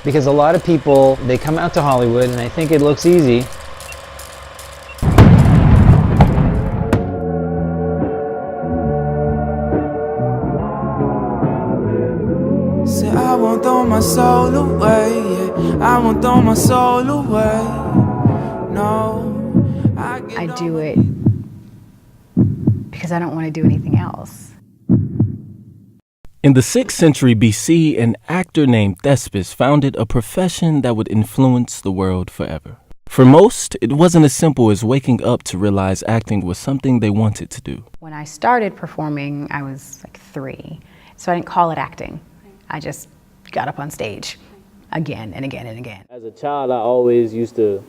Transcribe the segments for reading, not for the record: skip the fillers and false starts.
Because a lot of people, they come out to Hollywood and they think it looks easy. Say I won't throw my soul away, yeah. I won't throw my soul away. No, I do it because I don't want to do anything else. In the 6th century BC, an actor named Thespis founded a profession that would influence the world forever. For most, it wasn't as simple as waking up to realize acting was something they wanted to do. When I started performing, I was like 3, so I didn't call it acting. I just got up on stage again and again and again. As a child, I always used to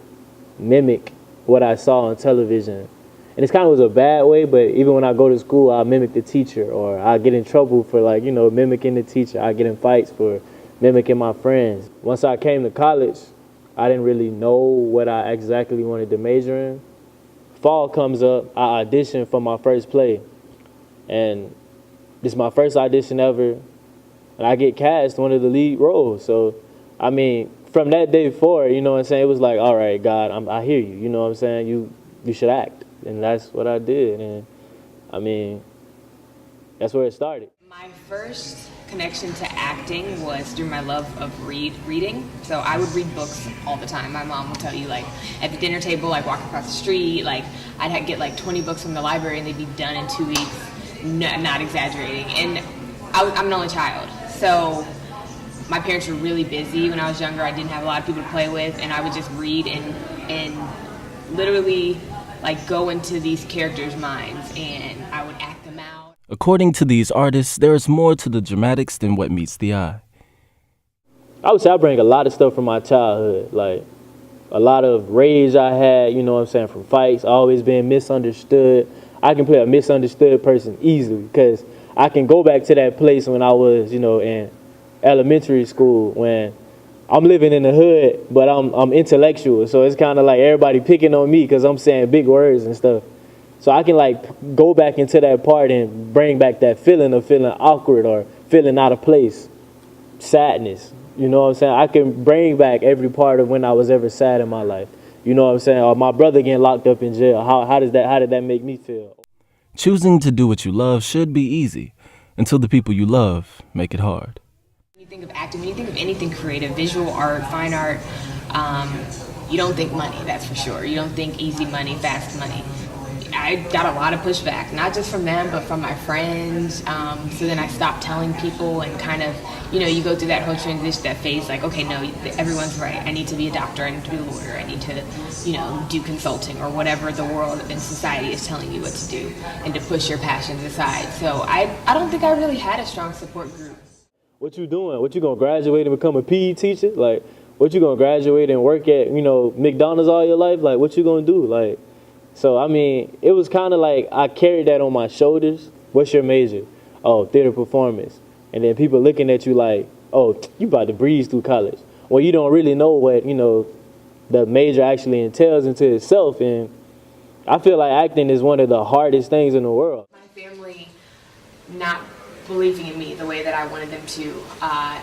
mimic what I saw on television. And it kind of was a bad way, but even when I go to school, I mimic the teacher, or I get in trouble for mimicking the teacher. I get in fights for mimicking my friends. Once I came to college, I didn't really know what I exactly wanted to major in. Fall comes up, I audition for my first play. And this is my first audition ever, and I get cast one of the lead roles. So, I mean, from that day forward, you know what I'm saying, it was like, all right, God, I hear you, you know what I'm saying, you should act. And that's what I did, and I mean, that's where it started. My first connection to acting was through my love of reading. So I would read books all the time. My mom will tell you, like, at the dinner table, like walking across the street, like I'd get like 20 books from the library and they'd be done in 2 weeks, not exaggerating. And I'm an only child, so my parents were really busy when I was younger. I didn't have a lot of people to play with, and I would just read and literally like go into these characters' minds, and I would act them out. According to these artists, there is more to the dramatics than what meets the eye. I would say I bring a lot of stuff from my childhood, like a lot of rage I had, you know what I'm saying, from fights, always being misunderstood. I can play a misunderstood person easily because I can go back to that place when I was, in elementary school, when I'm living in the hood, but I'm intellectual, so it's kind of like everybody picking on me because I'm saying big words and stuff. So I can like go back into that part and bring back that feeling of feeling awkward or feeling out of place, sadness. You know what I'm saying? I can bring back every part of when I was ever sad in my life. You know what I'm saying? Or my brother getting locked up in jail. How did that make me feel? Choosing to do what you love should be easy until the people you love make it hard. When you think of acting, when you think of anything creative, visual art, fine art, you don't think money, that's for sure. You don't think easy money, fast money. I got a lot of pushback, not just from them, but from my friends. So then I stopped telling people and kind of, you go through that whole transition, that phase, like, okay, no, everyone's right. I need to be a doctor, I need to be a lawyer, I need to, do consulting or whatever the world and society is telling you what to do, and to push your passions aside. So I don't think I really had a strong support group. What you doing? What you gonna graduate and become a PE teacher? Like, what you gonna graduate and work at, McDonald's all your life? Like, what you gonna do? Like, so, I mean, it was kind of like I carried that on my shoulders. What's your major? Oh, theater performance. And then people looking at you like, oh, you about to breeze through college. Well, you don't really know what, the major actually entails into itself. And I feel like acting is one of the hardest things in the world. My family not believing in me the way that I wanted them to,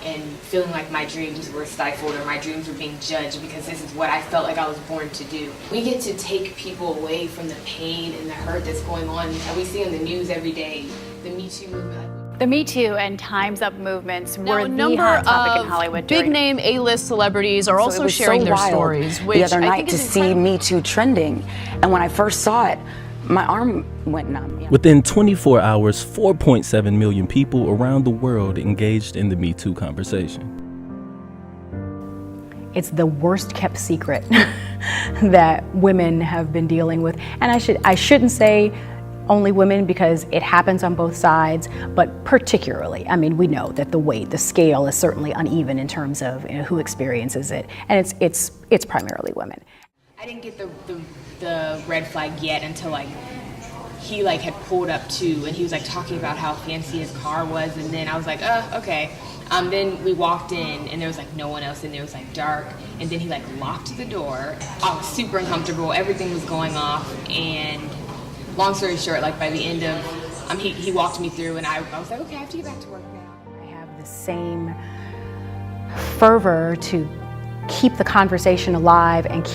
and feeling like my dreams were stifled or my dreams were being judged because this is what I felt like I was born to do. We get to take people away from the pain and the hurt that's going on, and we see on the news every day, the Me Too movement. The Me Too and Time's Up movements were the hot topic in Hollywood. Big name A-list celebrities are also sharing their stories. The other night to see Me Too trending, and when I first saw it, my arm went numb. Yeah. Within 24 hours, 4.7 million people around the world engaged in the Me Too conversation. It's the worst kept secret that women have been dealing with. And I shouldn't say only women, because it happens on both sides, but particularly, I mean, we know that the scale is certainly uneven in terms of who experiences it, and it's primarily women. I didn't get the red flag yet until he had pulled up to, and he was talking about how fancy his car was, and then I was like, oh, okay. Then we walked in, and there was no one else in there. It was dark, and then he locked the door. I was super uncomfortable. Everything was going off, and long story short, by the end of, he walked me through, and I was like, okay, I have to get back to work now. I have the same fervor to keep the conversation alive and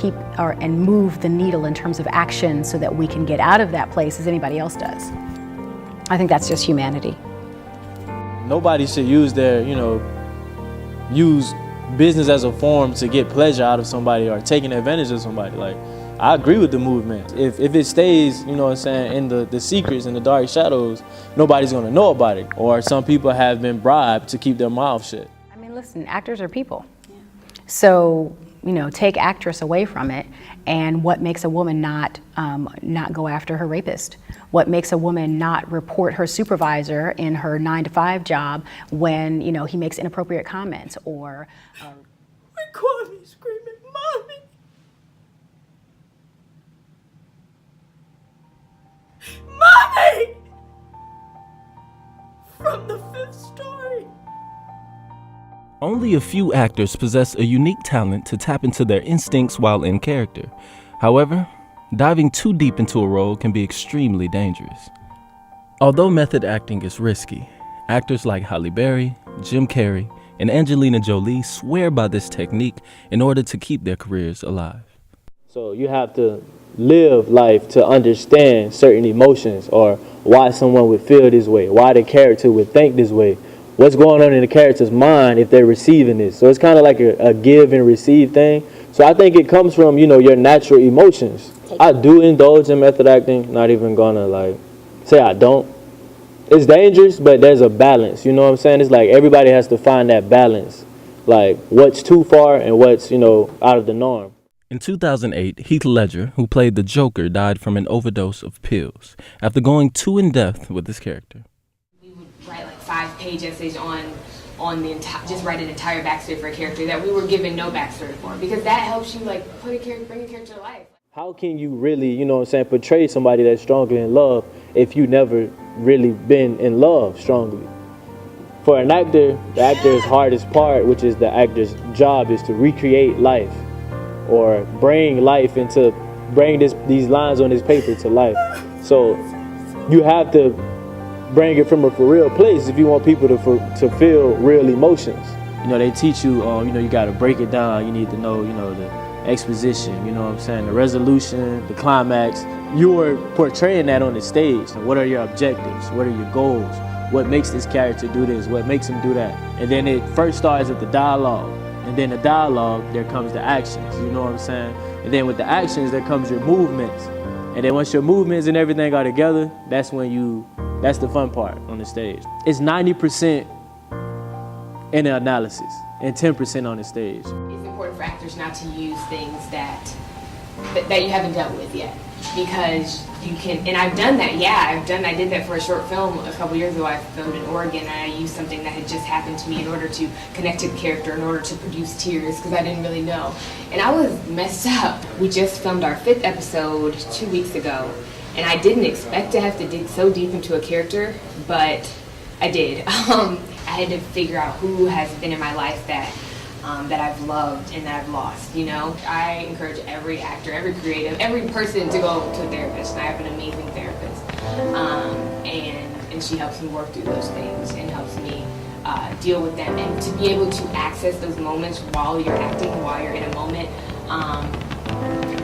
and move the needle in terms of action so that we can get out of that place as anybody else does. I think that's just humanity. Nobody should use use business as a form to get pleasure out of somebody or taking advantage of somebody. Like, I agree with the movement. If it stays, you know what I'm saying, in the secrets, in the dark shadows, nobody's gonna know about it. Or some people have been bribed to keep their mouth shut. I mean, listen, actors are people. So, take actress away from it, and what makes a woman not go after her rapist? What makes a woman not report her supervisor in her 9-to-5 job when, he makes inappropriate comments or... Record me screaming, "Mommy! Mommy!" From the 5th story. Only a few actors possess a unique talent to tap into their instincts while in character. However, diving too deep into a role can be extremely dangerous. Although method acting is risky, actors like Halle Berry, Jim Carrey, and Angelina Jolie swear by this technique in order to keep their careers alive. So you have to live life to understand certain emotions, or why someone would feel this way, why the character would think this way, what's going on in the character's mind if they're receiving this. So it's kind of like a give and receive thing. So I think it comes from, your natural emotions. I do indulge in method acting, not even gonna say I don't. It's dangerous, but there's a balance, you know what I'm saying? It's like everybody has to find that balance, like what's too far and what's, out of the norm. In 2008, Heath Ledger, who played the Joker, died from an overdose of pills after going too in-depth with his character. We would write 5-page essays on just write an entire backstory for a character that we were given no backstory for, because that helps you bring a character to life. How can you really, portray somebody that's strongly in love if you never really been in love strongly? For an actor, the actor's hardest part, which is the actor's job, is to recreate life, or bring these lines on this paper to life. So you have to bring it from a for real place if you want people to feel real emotions. They teach you, you got to break it down. You need to know, the exposition, the resolution, the climax. You're portraying that on the stage. What are your objectives? What are your goals? What makes this character do this? What makes him do that? And then it first starts with the dialogue. And then the dialogue, there comes the actions, you know what I'm saying? And then with the actions, there comes your movements. And then once your movements and everything are together, that's the fun part on the stage. It's 90% in the analysis and 10% on the stage. It's important for actors not to use things that you haven't dealt with yet, because you can, and I've done that, I did that for a short film a couple years ago. I filmed in Oregon, and I used something that had just happened to me in order to connect to the character, in order to produce tears, because I didn't really know. And I was messed up. We just filmed our 5th episode 2 weeks ago, and I didn't expect to have to dig so deep into a character, but I did. I had to figure out who has been in my life that I've loved and that I've lost, I encourage every actor, every creative, every person to go to a therapist. And I have an amazing therapist. And she helps me work through those things and helps me deal with them. And to be able to access those moments while you're acting, while you're in a moment,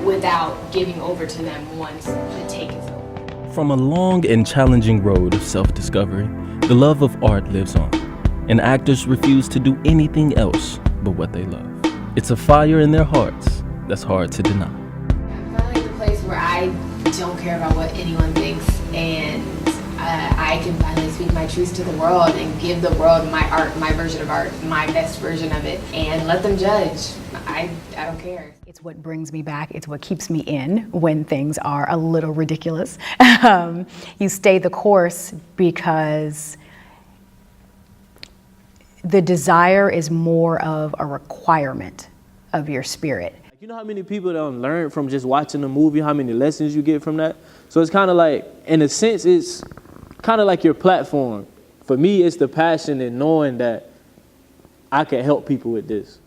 without giving over to them once the take is over. From a long and challenging road of self-discovery, the love of art lives on, and actors refuse to do anything else but what they love. It's a fire in their hearts that's hard to deny. I'm finally at the place where I don't care about what anyone thinks, and I can finally speak my truth to the world and give the world my art, my version of art, my best version of it, and let them judge. I don't care. It's what brings me back. It's what keeps me in when things are a little ridiculous. You stay the course because the desire is more of a requirement of your spirit. You know how many people don't learn from just watching a movie, how many lessons you get from that? So it's kind of like, in a sense, it's kind of like your platform. For me, it's the passion and knowing that I can help people with this.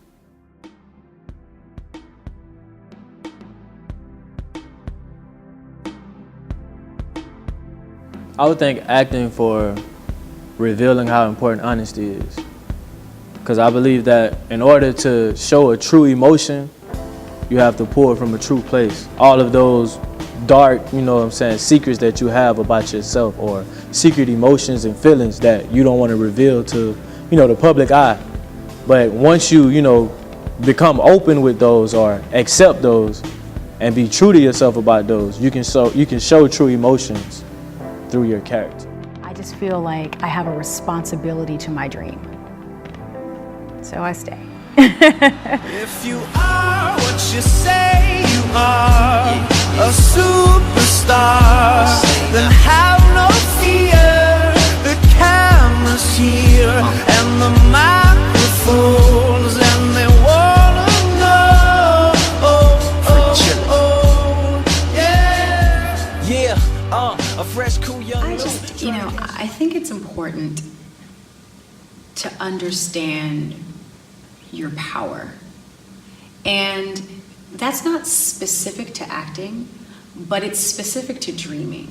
I would think acting for revealing how important honesty is. Because I believe that in order to show a true emotion, you have to pour it from a true place. All of those dark, you know what I'm saying, secrets that you have about yourself, or secret emotions and feelings that you don't want to reveal to, you know, the public eye. But once you, you know, become open with those or accept those and be true to yourself about those, you can show true emotions through your character. I just feel like I have a responsibility to my dream. So I stay. If you are what you say you are, a superstar, then have no fear. The camera's here and the microphones, and they wanna know. Yeah, a fresh, cool young. I think it's important to understand your power. And that's not specific to acting, but it's specific to dreaming.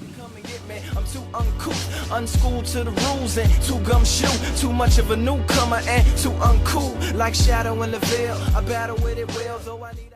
I'm too uncouth, unschooled to the rules, and too gumshoe, too much of a newcomer and too uncool, like Shadow in the Veil. I battle with it well, though I need